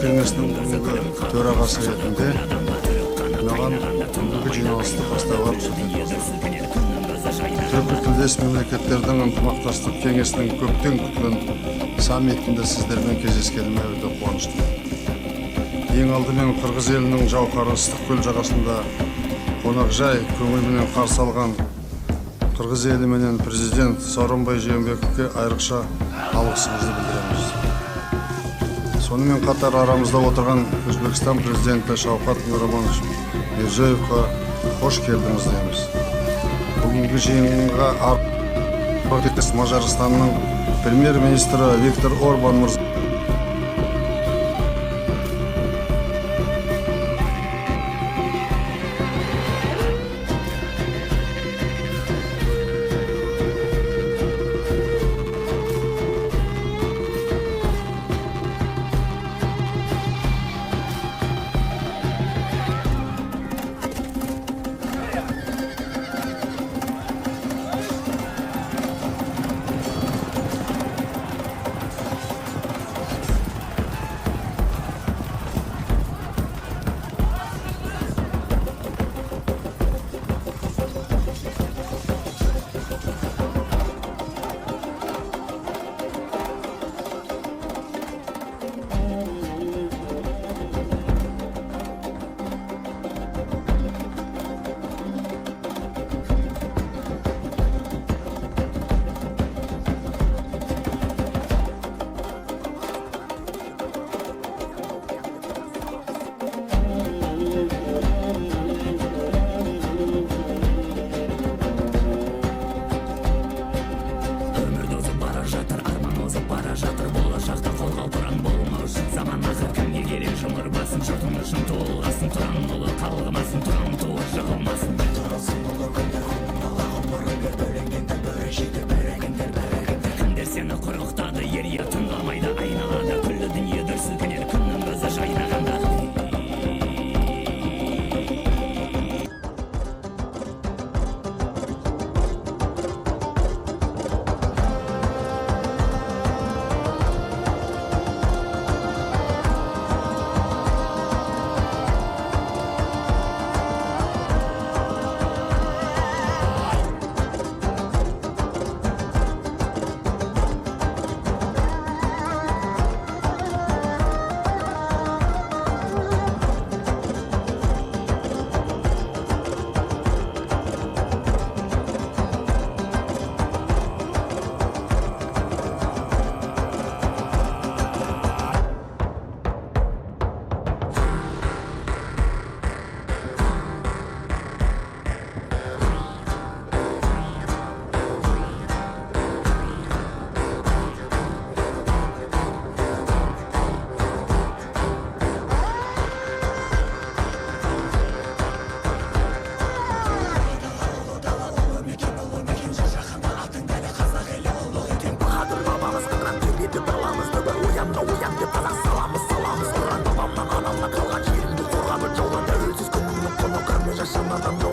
кеңесінің бүгінгі төрағасы ретінде маған бүгінгі жиналысты бастауға рұқсат етілді. Түркі тілдес мемлекеттердің ынтымақтастық кеңесінің көптен күткен саммитінде сіздермен кездескеніме өте қуаныштымын. Ең алдымен Қырғыз елінің жауһары Ыстықкөл жағасында қонақжай көңілменен қарсы алған Қырғыз елі менен президент Сооронбай Жээнбековке айрықша алғысымызды білдіреміз. Сонымен қатар арамызда отырған Өзбекстан президенті Шавкат Миромонович Мирзиёевқа қош келдіңіз дейміз. Бүгінгі жиынға Мажарстанның премьер-министрі Виктор Орбан мырза Yaşamadan